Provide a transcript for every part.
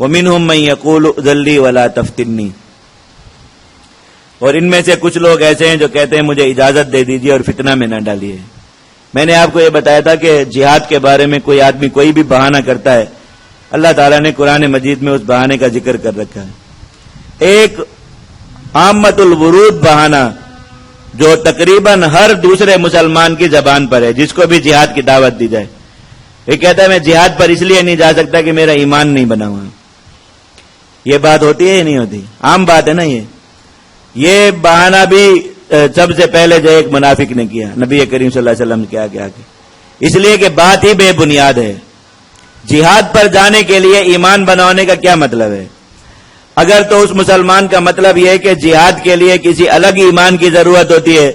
وَمِنْهُمْ مَنْ يَقُولُ ائْذَن لِّي وَلَا تَفْتِنِّي، اور ان میں سے کچھ لوگ ایسے ہیں جو کہتے ہیں مجھے اجازت دے دیجیے اور فتنہ میں نہ ڈالیے۔ میں نے آپ کو یہ بتایا تھا کہ جہاد کے بارے میں کوئی آدمی کوئی بھی بہانہ کرتا ہے، اللہ تعالیٰ نے قرآن مجید میں اس بہانے کا ذکر کر رکھا ہے۔ ایک عامۃ الورود بہانہ جو تقریباً ہر دوسرے مسلمان کی زبان پر ہے، جس کو بھی جہاد کی دعوت دی جائے، یہ کہتا ہے میں جہاد پر اس لیے نہیں جا سکتا کہ میرا ایمان نہیں بنا ہوا۔ یہ بات ہوتی ہے یا نہیں ہوتی؟ عام بات ہے نا۔ یہ بہانہ بھی سب سے پہلے جو ایک منافق نے کیا نبی کریم صلی اللہ علیہ وسلم کے آگے اس لیے کہ بات ہی بے بنیاد ہے۔ جہاد پر جانے کے لیے ایمان بنانے کا کیا مطلب ہے؟ اگر تو اس مسلمان کا مطلب یہ ہے کہ جہاد کے لیے کسی الگ ایمان کی ضرورت ہوتی ہے،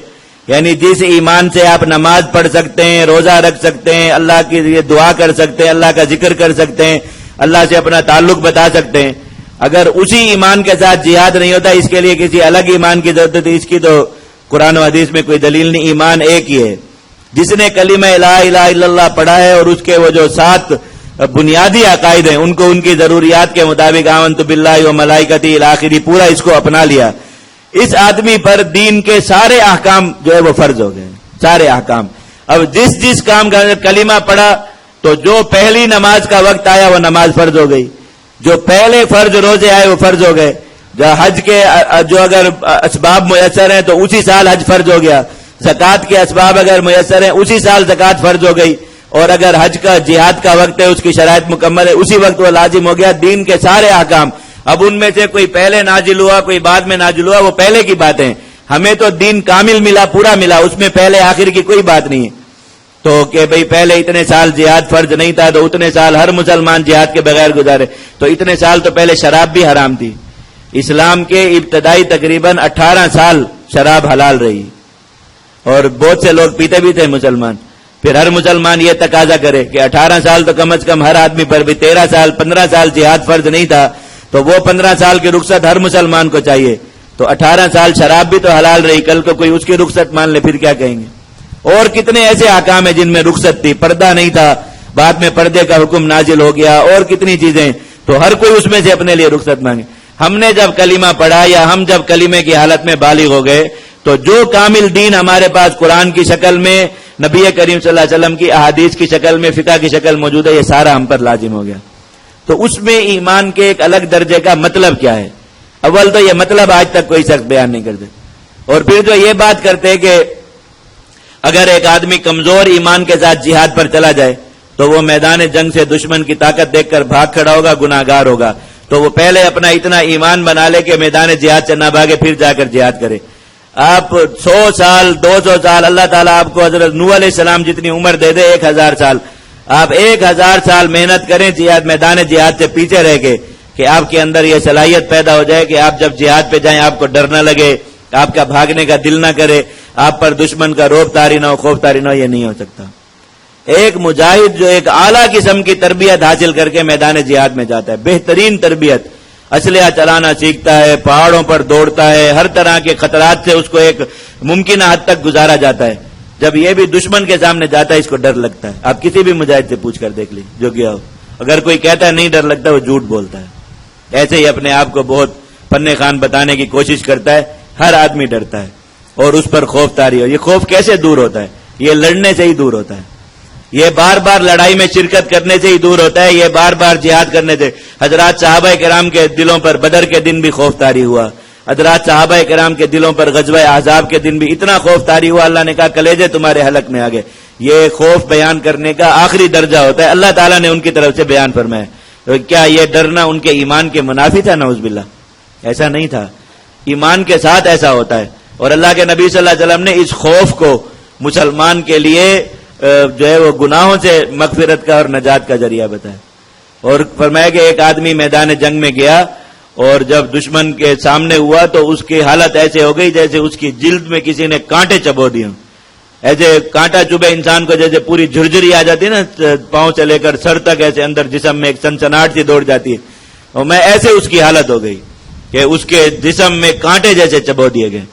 یعنی جس ایمان سے آپ نماز پڑھ سکتے ہیں، روزہ رکھ سکتے ہیں، اللہ کی لیے دعا کر سکتے ہیں، اللہ کا ذکر کر سکتے ہیں، اللہ سے اپنا تعلق بتا سکتے ہیں، اگر اسی ایمان کے ساتھ جہاد نہیں ہوتا، اس کے لیے کسی الگ ایمان کی ضرورت ہے، اس کی تو قرآن و حدیث میں کوئی دلیل نہیں۔ ایمان ایک ہی ہے۔ جس نے کلمہ لا الہ الا اللہ پڑھا ہے اور اس کے وہ جو 7 بنیادی عقائد ہیں ان کو ان کی ضروریات کے مطابق آمنت باللہ و ملائکتہ الی آخری پورا اس کو اپنا لیا، اس آدمی پر دین کے سارے احکام جو ہے وہ فرض ہو گئے، سارے احکام۔ اب جس کام کا کلمہ پڑھا تو جو پہلی نماز کا وقت آیا وہ نماز فرض ہو گئی، جو پہلے فرض روزے آئے وہ فرض ہو گئے، جو حج کے جو اگر اسباب میسر ہیں تو اسی سال حج فرض ہو گیا، زکوٰۃ کے اسباب اگر میسر ہیں اسی سال زکوٰۃ فرض ہو گئی، اور اگر حج کا جہاد کا وقت ہے اس کی شرائط مکمل ہے اسی وقت وہ لازم ہو گیا۔ دین کے سارے احکام، اب ان میں سے کوئی پہلے نازل ہوا کوئی بعد میں نازل ہوا وہ پہلے کی باتیں، ہمیں تو دین کامل ملا، پورا ملا، اس میں پہلے آخر کی کوئی بات نہیں ہے۔ تو کہ بھئی پہلے اتنے سال جہاد فرض نہیں تھا تو اتنے سال ہر مسلمان جہاد کے بغیر گزارے، تو اتنے سال تو پہلے شراب بھی حرام تھی۔ اسلام کے ابتدائی تقریباً 18 سال شراب حلال رہی، اور بہت سے لوگ پیتے بھی تھے مسلمان۔ پھر ہر مسلمان یہ تقاضا کرے کہ 18 سال تو کم از کم ہر آدمی پر بھی، 13 سال 15 سال جہاد فرض نہیں تھا تو وہ 15 سال کی رخصت ہر مسلمان کو چاہیے، تو 18 سال شراب بھی تو حلال رہی، کل کو کوئی اس کی رخصت مان لے پھر کیا کہیں گے؟ اور کتنے ایسے احکام ہیں جن میں رخصت تھی، پردہ نہیں تھا بعد میں پردے کا حکم نازل ہو گیا، اور کتنی چیزیں، تو ہر کوئی اس میں سے اپنے لیے رخصت مانگے۔ ہم نے جب کلمہ پڑھا یا ہم جب کلمے کی حالت میں بالغ ہو گئے تو جو کامل دین ہمارے پاس قرآن کی شکل میں، نبی کریم صلی اللہ علیہ وسلم کی احادیث کی شکل میں، فقہ کی شکل موجود ہے، یہ سارا ہم پر لازم ہو گیا۔ تو اس میں ایمان کے ایک الگ درجے کا مطلب کیا ہے؟ اول تو یہ مطلب آج تک کوئی شخص بیان نہیں کرتے، اور پھر جو یہ بات کرتے کہ اگر ایک آدمی کمزور ایمان کے ساتھ جہاد پر چلا جائے تو وہ میدان جنگ سے دشمن کی طاقت دیکھ کر بھاگ کھڑا ہوگا، گناہ گار ہوگا، تو وہ پہلے اپنا اتنا ایمان بنا لے کہ میدان جہاد سے نہ بھاگے، پھر جا کر جہاد کرے۔ آپ 100 سال 200 سال اللہ تعالیٰ آپ کو حضرت نوح علیہ السلام جتنی عمر دے دے، 1000 سال، آپ 1000 سال محنت کریں جہاد میدان جہاد سے پیچھے رہ کے، کہ آپ کے اندر یہ صلاحیت پیدا ہو جائے کہ آپ جب جہاد پہ جائیں آپ کو ڈر نہ لگے، آپ کا بھاگنے کا دل نہ کرے، آپ پر دشمن کا روب طاری نہ ہو، خوف طاری نہ ہو، یہ نہیں ہو سکتا۔ ایک مجاہد جو ایک اعلیٰ قسم کی تربیت حاصل کر کے میدان جہاد میں جاتا ہے، بہترین تربیت، اسلحہ چلانا سیکھتا ہے، پہاڑوں پر دوڑتا ہے، ہر طرح کے خطرات سے اس کو ایک ممکنہ حد تک گزارا جاتا ہے، جب یہ بھی دشمن کے سامنے جاتا ہے اس کو ڈر لگتا ہے۔ آپ کسی بھی مجاہد سے پوچھ کر دیکھ لیں جو گیا ہو، اگر کوئی کہتا ہے نہیں ڈر لگتا وہ جھوٹ بولتا ہے۔ ایسے ہی اپنے آپ کو بہت فن خان بتانے کی کوشش کرتا ہے، ہر آدمی ڈرتا ہے اور اس پر خوف طاری ہو۔ یہ خوف کیسے دور ہوتا ہے؟ یہ لڑنے سے ہی دور ہوتا ہے، یہ بار بار لڑائی میں شرکت کرنے سے ہی دور ہوتا ہے، یہ بار بار جہاد کرنے سے۔ حضرات صحابہ کرام کے دلوں پر بدر کے دن بھی خوف طاری ہوا، حضرات صحابہ کرام کے دلوں پر غزوہ احزاب کے دن بھی اتنا خوف طاری ہوا، اللہ نے کہا کلیجے تمہارے حلق میں آ گئے۔ یہ خوف بیان کرنے کا آخری درجہ ہوتا ہے، اللہ تعالیٰ نے ان کی طرف سے بیان فرمایا۔ کیا یہ ڈرنا ان کے ایمان کے منافی تھا؟ نعوذ باللہ، ایسا نہیں تھا، ایمان کے ساتھ ایسا ہوتا ہے۔ اور اللہ کے نبی صلی اللہ علیہ وسلم نے اس خوف کو مسلمان کے لیے جو ہے وہ گناہوں سے مغفرت کا اور نجات کا ذریعہ بتایا، اور فرمایا کہ ایک آدمی میدان جنگ میں گیا اور جب دشمن کے سامنے ہوا تو اس کی حالت ایسے ہو گئی جیسے اس کی جلد میں کسی نے کانٹے چبو دیے، ایسے کانٹا چبھے انسان کو جیسے پوری جھرجھری آ جاتی ہے نا، پاؤں سے لے کر سر تک ایسے اندر جسم میں ایک سنسناہٹ سی دوڑ جاتی ہے، اور میں ایسے اس کی حالت ہو گئی کہ اس کے جسم میں کانٹے جیسے چبو دیے گئے۔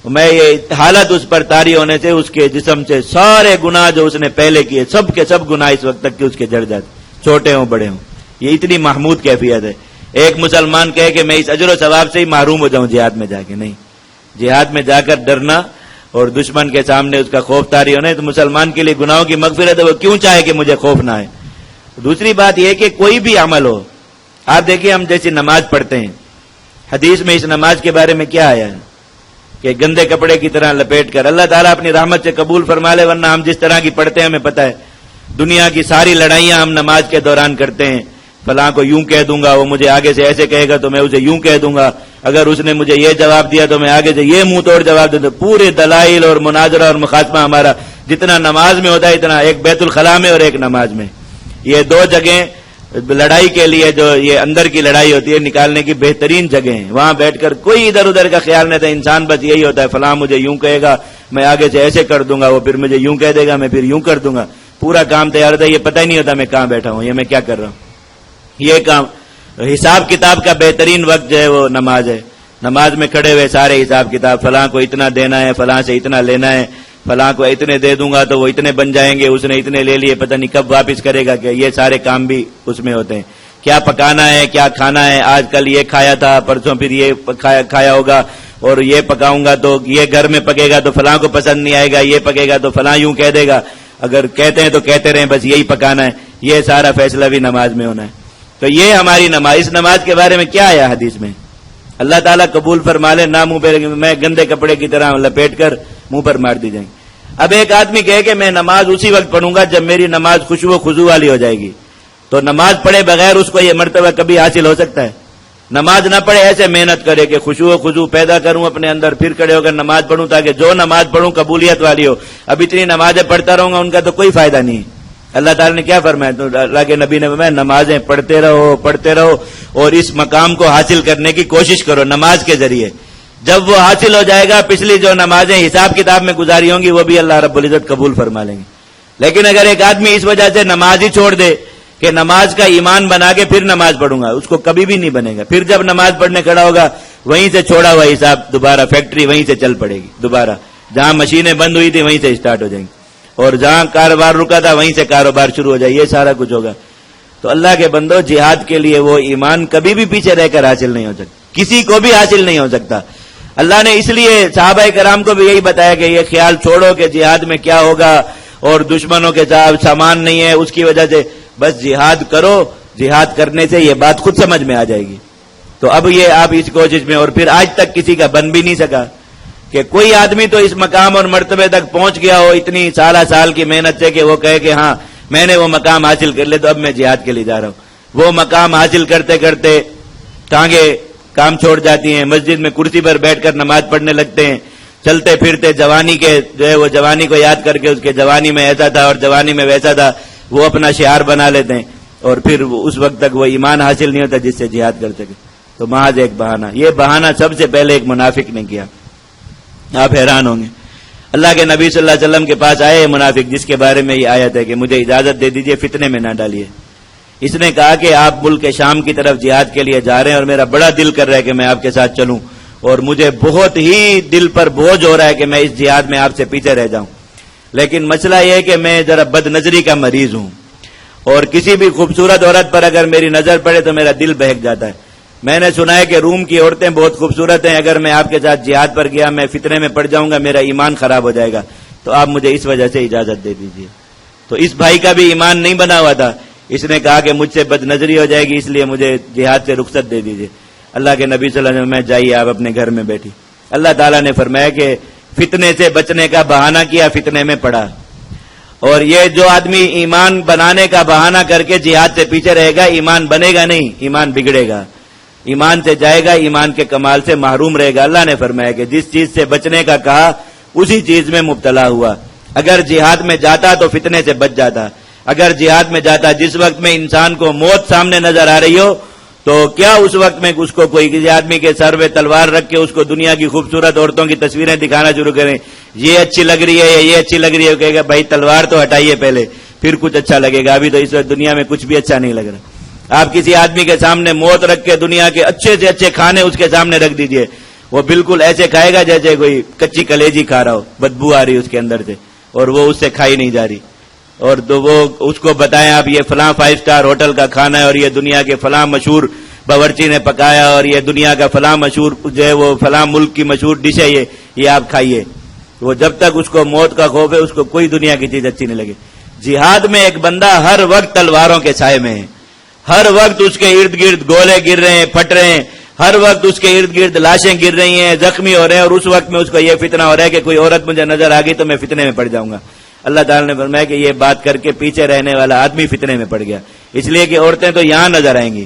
میں یہ حالت اس پر طاری ہونے سے اس کے جسم سے سارے گناہ جو اس نے پہلے کیے سب کے سب گناہ اس وقت تک کہ اس کے جڑ جاتے، چھوٹے ہوں بڑے ہوں۔ یہ اتنی محمود کیفیت ہے۔ ایک مسلمان کہے کہ میں اس اجر و ثواب سے ہی محروم ہو جاؤں جہاد میں جا کے، نہیں، جہاد میں جا کر ڈرنا اور دشمن کے سامنے اس کا خوف طاری ہونا ہے تو مسلمان کے لیے گناہوں کی مغفرت ہے، وہ کیوں چاہے کہ مجھے خوف نہ آئے۔ دوسری بات یہ کہ کوئی بھی عمل ہو، آپ دیکھیے ہم جیسی نماز پڑھتے ہیں، حدیث میں اس نماز کے بارے میں کیا آیا ہے کہ گندے کپڑے کی طرح لپیٹ کر، اللہ تعالیٰ اپنی رحمت سے قبول فرما لے، ورنہ ہم جس طرح کی پڑھتے ہیں ہمیں پتہ ہے، دنیا کی ساری لڑائیاں ہم نماز کے دوران کرتے ہیں، فلاں کو یوں کہہ دوں گا، وہ مجھے آگے سے ایسے کہے گا تو میں اسے یوں کہہ دوں گا، اگر اس نے مجھے یہ جواب دیا تو میں آگے سے یہ منہ توڑ جواب دے دوں، پورے دلائل اور مناظرہ اور مخاصمہ ہمارا جتنا نماز میں ہوتا ہے اتنا ایک بیت الخلاء میں اور ایک نماز میں، یہ دو جگہیں لڑائی کے لیے جو یہ اندر کی لڑائی ہوتی ہے نکالنے کی بہترین جگہ ہیں، وہاں بیٹھ کر کوئی ادھر ادھر کا خیال نہیں تھا، انسان بس یہی ہوتا ہے فلاں مجھے یوں کہے گا میں آگے سے ایسے کر دوں گا، وہ پھر مجھے یوں کہہ دے گا میں پھر یوں کر دوں گا، پورا کام تیار ہوتا ہے، یہ پتہ ہی نہیں ہوتا میں کہاں بیٹھا ہوں، یہ میں کیا کر رہا ہوں۔ یہ کام حساب کتاب کا بہترین وقت جو ہے وہ نماز ہے، نماز میں کھڑے ہوئے سارے حساب کتاب، فلاں کو اتنا دینا ہے، فلاں سے اتنا لینا ہے، فلاں کو اتنے دے دوں گا تو وہ اتنے بن جائیں گے، اس نے اتنے لے لیے پتہ نہیں کب واپس کرے گا، کہ یہ سارے کام بھی اس میں ہوتے ہیں، کیا پکانا ہے کیا کھانا ہے، آج کل یہ کھایا تھا پرسوں پھر یہ کھایا ہوگا، اور یہ پکاؤں گا تو یہ گھر میں پکے گا تو فلاں کو پسند نہیں آئے گا، یہ پکے گا تو فلاں یوں کہہ دے گا، اگر کہتے ہیں تو کہتے رہیں بس یہی پکانا ہے، یہ سارا فیصلہ بھی نماز میں ہونا ہے۔ تو یہ ہماری نماز، اس نماز کے بارے میں کیا آیا حدیث میں، اللہ تعالیٰ قبول فرما لے، نہ منہ پہ میں گندے کپڑے کی طرح لپیٹ کر منہ پر مار دی جائیں گے۔ اب ایک آدمی کہے کہ میں نماز اسی وقت پڑھوں گا جب میری نماز خشوع و خضوع والی ہو جائے گی، تو نماز پڑھے بغیر اس کو یہ مرتبہ کبھی حاصل ہو سکتا ہے؟ نماز نہ پڑھے ایسے محنت کرے کہ خشوع و خضوع پیدا کروں اپنے اندر، پھر کھڑے ہو کر نماز پڑھوں تاکہ جو نماز پڑھوں قبولیت والی ہو، اب اتنی نمازیں پڑھتا رہوں گا ان کا تو کوئی فائدہ نہیں۔ اللہ تعالیٰ نے کیا فرمایا، تو اللہ کے نبی نے فرمایا نمازیں پڑھتے رہو اور اس مقام کو حاصل کرنے کی کوشش کرو نماز کے ذریعے، جب وہ حاصل ہو جائے گا پچھلی جو نمازیں حساب کتاب میں گزاری ہوں گی وہ بھی اللہ رب العزت قبول فرما لیں گے۔ لیکن اگر ایک آدمی اس وجہ سے نماز ہی چھوڑ دے کہ نماز کا ایمان بنا کے پھر نماز پڑھوں گا، اس کو کبھی بھی نہیں بنے گا، پھر جب نماز پڑھنے کھڑا ہوگا وہیں سے چھوڑا ہوا حساب دوبارہ فیکٹری وہیں سے چل پڑے گی، دوبارہ جہاں مشینیں بند ہوئی تھی وہیں سے اسٹارٹ ہو جائیں گی، اور جہاں کاروبار رکا تھا وہیں سے کاروبار شروع ہو جائے، یہ سارا کچھ ہوگا۔ تو اللہ کے بندو، جہاد کے لیے وہ ایمان کبھی بھی پیچھے رہ کر حاصل نہیں ہو سکتا، کسی کو بھی حاصل نہیں ہو سکتا۔ اللہ نے اس لیے صحابہ کرام کو بھی یہی بتایا کہ یہ خیال چھوڑو کہ جہاد میں کیا ہوگا اور دشمنوں کے ساتھ سامان نہیں ہے اس کی وجہ سے، بس جہاد کرو، جہاد کرنے سے یہ بات خود سمجھ میں آ جائے گی۔ تو اب یہ آپ اس کوشش میں، اور پھر آج تک کسی کا بن بھی نہیں سکا کہ کوئی آدمی تو اس مقام اور مرتبے تک پہنچ گیا ہو اتنی سال کی محنت سے کہ وہ کہے کہ ہاں میں نے وہ مقام حاصل کر لے تو اب میں جہاد کے لیے جا رہا ہوں۔ وہ مقام حاصل کرتے کرتے ٹانگیں کام چھوڑ جاتی ہیں، مسجد میں کرسی پر بیٹھ کر نماز پڑھنے لگتے ہیں، چلتے پھرتے جوانی کے جو ہے وہ جوانی کو یاد کر کے اس کے جوانی میں ایسا تھا اور جوانی میں ویسا تھا وہ اپنا شعار بنا لیتے ہیں، اور پھر اس وقت تک وہ ایمان حاصل نہیں ہوتا جس سے جہاد کر سکے۔ تو محض ایک بہانہ، یہ بہانہ سب سے پہلے ایک منافق نے کیا۔ آپ حیران ہوں گے، اللہ کے نبی صلی اللہ علیہ وسلم کے پاس آئے منافق جس کے بارے میں یہ آیت ہے کہ مجھے اجازت دے دیجئے فتنے میں نہ ڈالیے۔ اس نے کہا کہ آپ ملک شام کی طرف جہاد کے لیے جا رہے ہیں اور میرا بڑا دل کر رہا ہے کہ میں آپ کے ساتھ چلوں، اور مجھے بہت ہی دل پر بوجھ ہو رہا ہے کہ میں اس جہاد میں آپ سے پیچھے رہ جاؤں، لیکن مسئلہ یہ ہے کہ میں ذرا بد نظری کا مریض ہوں، اور کسی بھی خوبصورت عورت پر اگر میری نظر پڑے تو میرا دل بہک جاتا ہے۔ میں نے سنا ہے کہ روم کی عورتیں بہت خوبصورت ہیں، اگر میں آپ کے ساتھ جہاد پر گیا میں فتنے میں پڑ جاؤں گا، میرا ایمان خراب ہو جائے گا، تو آپ مجھے اس وجہ سے اجازت دے دیجیے۔ تو اس بھائی کا بھی ایمان نہیں بنا ہوا تھا، اس نے کہا کہ مجھ سے بد نظری ہو جائے گی اس لیے مجھے جہاد سے رخصت دے دیجیے۔ اللہ کے نبی صلی اللہ علیہ وسلم میں جائیے آپ اپنے گھر میں بیٹھی۔ اللہ تعالیٰ نے فرمایا کہ فتنے سے بچنے کا بہانہ کیا، فتنے میں پڑا، اور یہ جو آدمی ایمان بنانے کا بہانہ کر کے جہاد سے پیچھے رہے گا ایمان بنے گا نہیں، ایمان بگڑے گا، ایمان سے جائے گا، ایمان کے کمال سے محروم رہے گا۔ اللہ نے فرمایا کہ جس چیز سے بچنے کا کہا اسی چیز میں مبتلا ہوا۔ اگر جہاد میں جاتا تو فتنے سے بچ جاتا، اگر جہاد میں جاتا جس وقت میں انسان کو موت سامنے نظر آ رہی ہو تو کیا اس وقت میں اس کو کوئی کسی آدمی کے سر پہ تلوار رکھ کے اس کو دنیا کی خوبصورت عورتوں کی تصویریں دکھانا شروع کریں، یہ اچھی لگ رہی ہے یہ اچھی لگ رہی ہے، کہے گا بھائی تلوار تو ہٹائیے پہلے پھر کچھ اچھا لگے گا، ابھی تو اس وقت دنیا میں کچھ بھی اچھا نہیں لگ رہا۔ آپ کسی آدمی کے سامنے موت رکھ کے دنیا کے اچھے سے اچھے کھانے اس کے سامنے رکھ دیجئے، وہ بالکل ایسے کھائے گا جیسے کوئی کچی کلیجی کھا رہا ہو، بدبو آ رہی اس کے اندر سے، اور وہ اس سے کھائی نہیں جا رہی۔ اور تو وہ اس کو بتائیں آپ یہ فلاں 5 اسٹار ہوٹل کا کھانا ہے اور یہ دنیا کے فلاں مشہور باورچی نے پکایا اور یہ دنیا کا فلاں مشہور جو ہے وہ فلاں ملک کی مشہور ڈش ہے یہ آپ کھائیے، وہ جب تک اس کو موت کا خوف ہے اس کو کوئی دنیا کی چیز اچھی نہیں لگے۔ جہاد میں ایک بندہ ہر وقت تلواروں کے سائے میں ہے، ہر وقت اس کے ارد گرد گولے گر رہے ہیں، پھٹ رہے ہیں، ہر وقت اس کے ارد گرد لاشیں گر رہی ہیں، زخمی ہو رہے ہیں، اور اس وقت میں اس کو یہ فتنہ ہو رہا ہے کہ کوئی عورت مجھے نظر آ گئی تو میں فتنے میں پڑ جاؤں گا۔ اللہ تعالیٰ نے فرمایا کہ یہ بات کر کے پیچھے رہنے والا آدمی فتنے میں پڑ گیا، اس لیے کہ عورتیں تو یہاں نظر آئیں گی،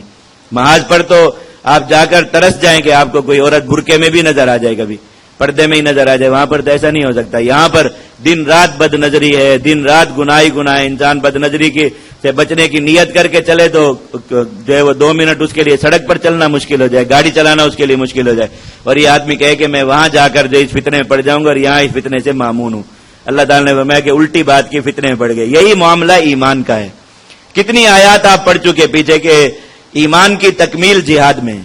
محاذ پر تو آپ جا کر ترس جائیں کہ آپ کو کوئی عورت برقعے میں بھی نظر آ جائے، کبھی پردے میں ہی نظر آ جائے، وہاں پر تو ایسا نہیں ہو سکتا۔ یہاں پر دن رات بد نظری ہے، دن رات گناہ، انسان بد نظری کی سے بچنے کی نیت کر کے چلے تو جو ہے وہ 2 منٹ اس کے لیے سڑک پر چلنا مشکل ہو جائے، گاڑی چلانا اس کے لیے مشکل ہو جائے، اور یہ آدمی کہے کہ میں وہاں جا کر جو اس فتنے میں پڑ جاؤں گا اور یہاں اس فتنے سے مامون ہوں۔ اللہ تعالیٰ نے فرمایا کہ الٹی بات کی فتنے میں پڑ گئے۔ یہی معاملہ ایمان کا ہے۔ کتنی آیات آپ پڑھ چکے پیچھے کہ ایمان کی تکمیل جہاد میں،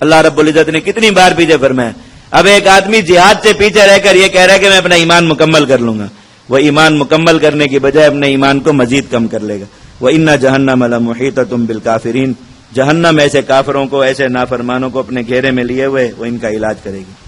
اللہ رب العزت نے کتنی بار پیچھے فرمایا۔ اب ایک آدمی جہاد سے پیچھے رہ کر یہ کہہ رہا ہے کہ میں اپنا ایمان مکمل کر لوں گا، وہ ایمان مکمل کرنے کی بجائے اپنے ایمان کو مزید کم کر لے گا۔ وَإِنَّ جَهَنَّمَ لَمُحِيطَةٌ بِالْكَافِرِينَ، جہنم ایسے کافروں کو، ایسے نافرمانوں کو اپنے گھیرے میں لیے ہوئے وہ ان کا علاج کرے گی۔